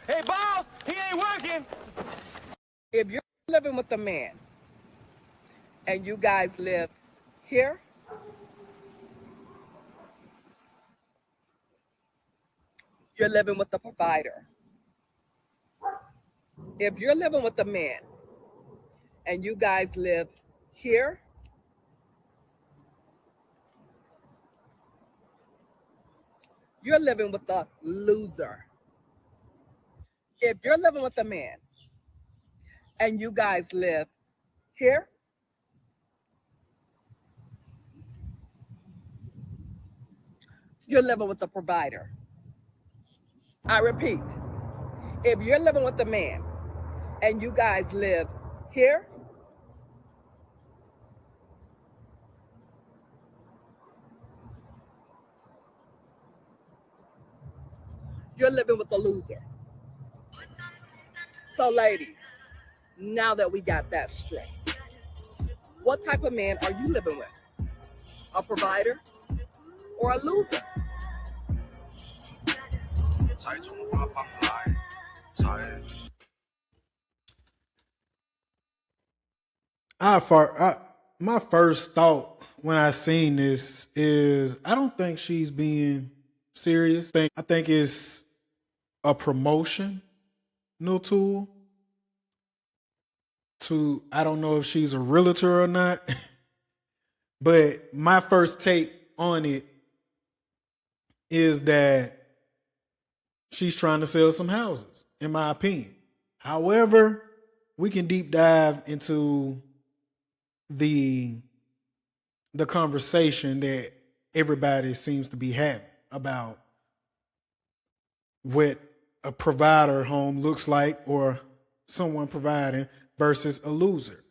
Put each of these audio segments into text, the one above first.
Hey, boss, he ain't working. If you're living with a man and you guys live here, you're living with the provider. If you're living with a man and you guys live here, you're living with the loser. If you're living with a man and you guys live here, you're living with the provider. I repeat, if you're living with a man and you guys live here, you're living with the loser. So, ladies, now that we got that straight, what type of man are you living with? A provider or a loser? My first thought when I seen this is I don't think she's being serious. I think it's a promotion, no tool. I don't know if she's a realtor or not, but my first take on it is that she's trying to sell some houses, in my opinion. However, we can deep dive into the conversation that everybody seems to be having about what a provider home looks like or someone providing versus a loser.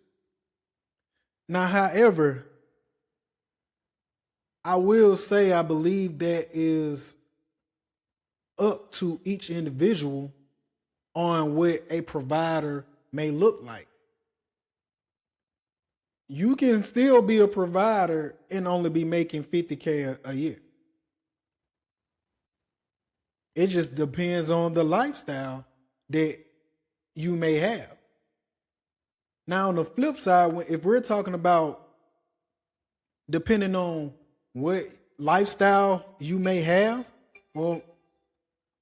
Now, however, I will say I believe that is up to each individual on what a provider may look like. You can still be a provider and only be making $50K a year. It just depends on the lifestyle that you may have. Now, on the flip side, if we're talking about depending on what lifestyle you may have or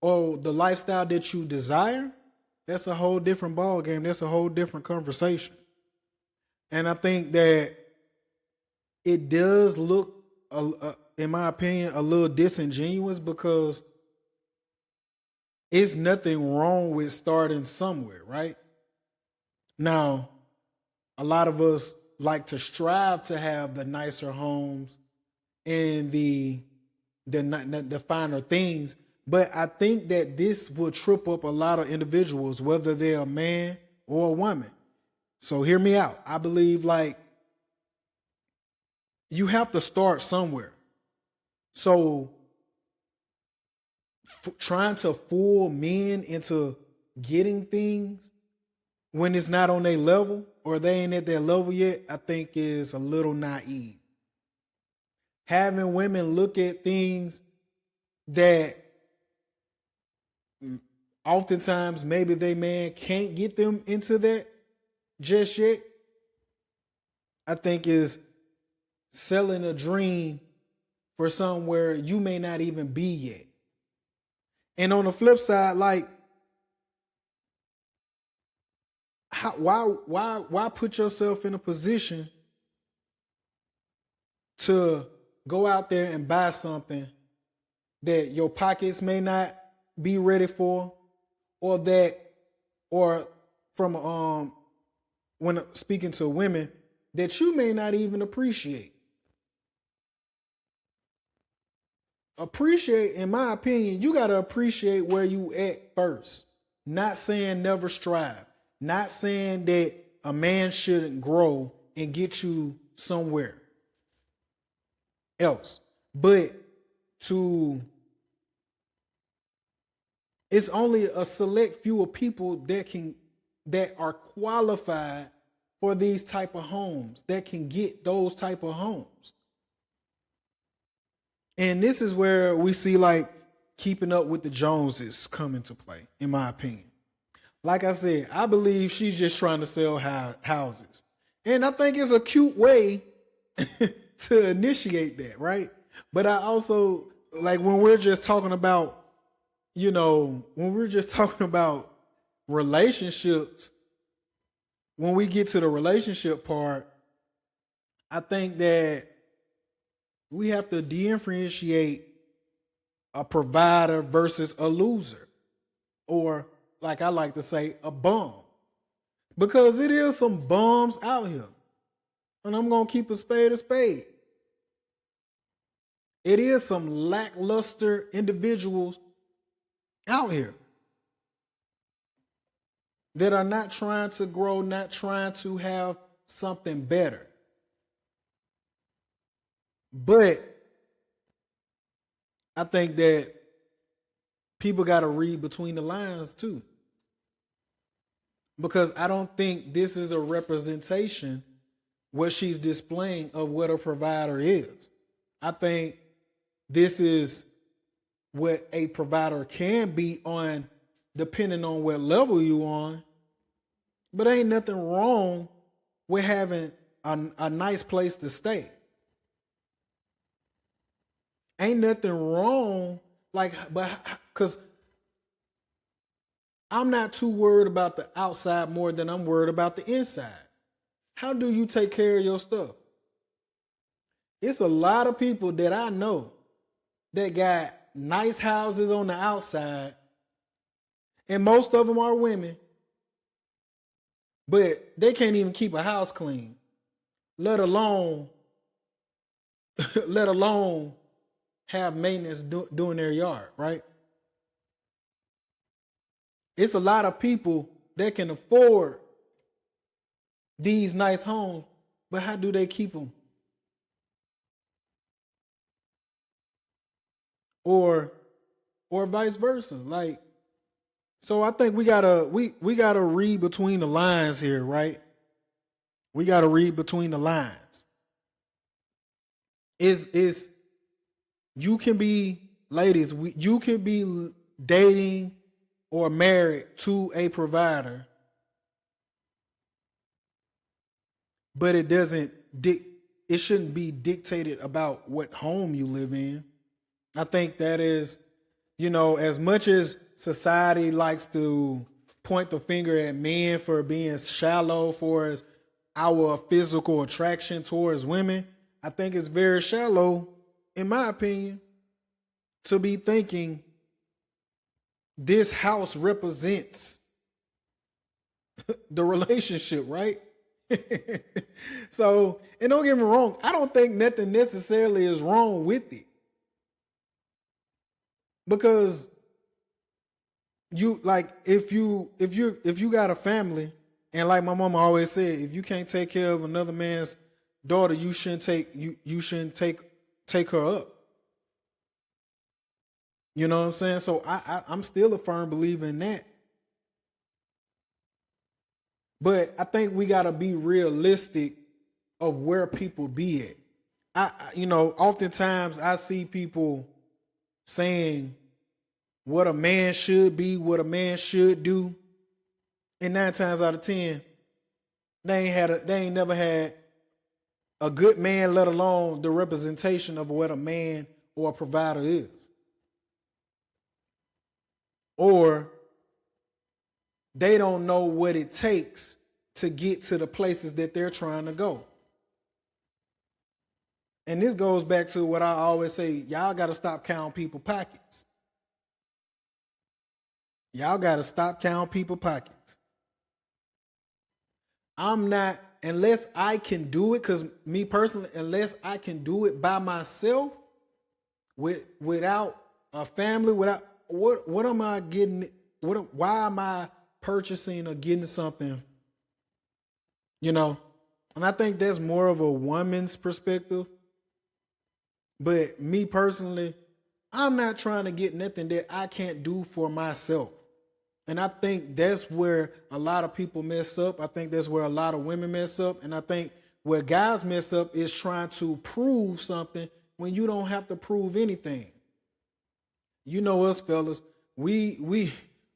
the lifestyle that you desire, that's a whole different ball game. That's a whole different conversation. And I think that it does look, in my opinion, a little disingenuous because it's nothing wrong with starting somewhere, right? Now, a lot of us like to strive to have the nicer homes and the finer things, but I think that this will trip up a lot of individuals, whether they're a man or a woman. So hear me out. I believe like you have to start somewhere. So trying to fool men into getting things when it's not on their level or they ain't at their level yet, I think is a little naive. Having women look at things that oftentimes maybe they man can't get them into that just yet, I think is selling a dream for somewhere you may not even be yet. And on the flip side, like, why put yourself in a position to go out there and buy something that your pockets may not be ready for, or from when speaking to women that you may not even appreciate. Appreciate, in my opinion, you got to appreciate where you at first. Not saying never strive. Not saying that a man shouldn't grow and get you somewhere else. But it's only a select few of people that are qualified for these type of homes, that can get those type of homes. And this is where we see like keeping up with the Joneses come into play, in my opinion. Like I said, I believe she's just trying to sell houses. And I think it's a cute way to initiate that, right? But I also, like, when we're just talking about, when we're just talking about relationships, when we get to the relationship part, I think that we have to differentiate a provider versus a loser, or like I like to say, a bum, because it is some bums out here, and I'm gonna keep a spade a spade. It is some lackluster individuals out here that are not trying to grow, not trying to have something better. But I think that people got to read between the lines too, because I don't think this is a representation what she's displaying of what a provider is. I think this is what a provider can be on, depending on what level you on. But ain't nothing wrong with having a nice place to stay. Ain't nothing wrong, because I'm not too worried about the outside more than I'm worried about the inside. How do you take care of your stuff? It's a lot of people that I know that got nice houses on the outside, and most of them are women, but they can't even keep a house clean, let alone have maintenance doing their yard, right? It's a lot of people that can afford these nice homes, but how do they keep them? Or vice versa. Like, so I think we gotta read between the lines here, right? We gotta read between the lines. Is you can be, ladies, you can be dating or married to a provider, but it shouldn't be dictated about what home you live in. I think that is, as much as society likes to point the finger at men for being shallow for our physical attraction towards women, I think it's very shallow, in my opinion, to be thinking this house represents the relationship, right? So, and don't get me wrong, I don't think nothing necessarily is wrong with it. Because if you got a family, and like my mama always said, if you can't take care of another man's daughter, you shouldn't take her up. You know what I'm saying? So I'm still a firm believer in that. But I think we gotta be realistic of where people be at. Oftentimes I see people saying what a man should be, what a man should do, and 9 times out of 10, they ain't never had a good man, let alone the representation of what a man or a provider is. Or they don't know what it takes to get to the places that they're trying to go. And this goes back to what I always say, y'all got to stop counting people's pockets. Y'all got to stop counting people's pockets. I'm not, unless I can do it, because me personally, unless I can do it by myself, without a family, without, what am I getting? Why am I purchasing or getting something? And I think that's more of a woman's perspective. But me personally, I'm not trying to get nothing that I can't do for myself. And I think that's where a lot of people mess up. I think that's where a lot of women mess up. And I think where guys mess up is trying to prove something when you don't have to prove anything. You know us fellas, we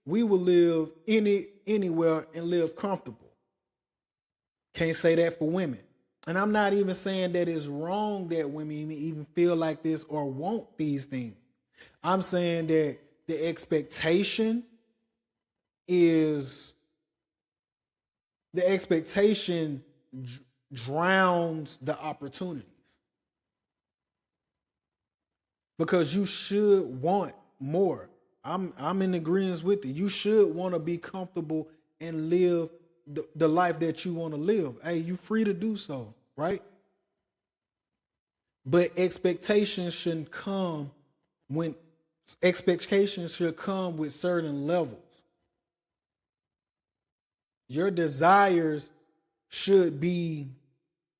will live anywhere and live comfortable. Can't say that for women. And I'm not even saying that it's wrong that women even feel like this or want these things. I'm saying that the expectation drowns the opportunities. Because you should want more. I'm in agreement with it. You should want to be comfortable and live the life that you want to live. Hey, you free to do so, right? But expectations should come with certain levels. Your desires should be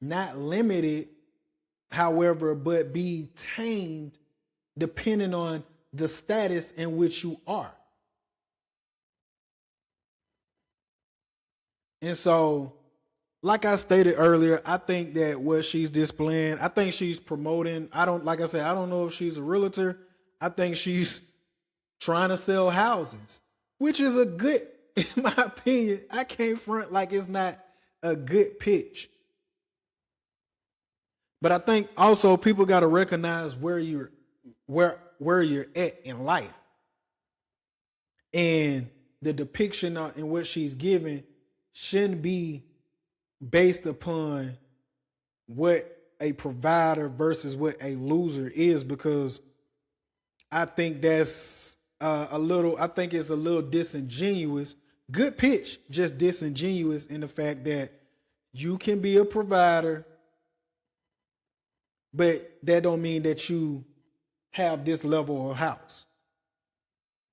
not limited, however, but be tamed depending on the status in which you are. And so, like I stated earlier, I think that what she's displaying, I think she's promoting. I don't know if she's a realtor. I think she's trying to sell houses, which is a good, in my opinion. I can't front like it's not a good pitch. But I think also people got to recognize where you're at in life. And the depiction in what she's giving shouldn't be based upon what a provider versus what a loser is, because I think that's I think it's a little disingenuous. Good pitch, just disingenuous in the fact that you can be a provider, but that don't mean that you have this level of house.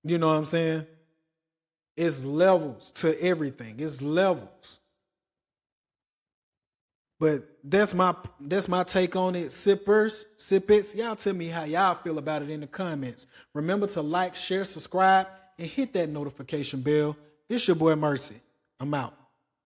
You know what I'm saying? It's levels to everything. It's levels. But that's my take on it. Sippers, y'all tell me how y'all feel about it in the comments. Remember to like, share, subscribe, and hit that notification bell. It's your boy Mercy. I'm out.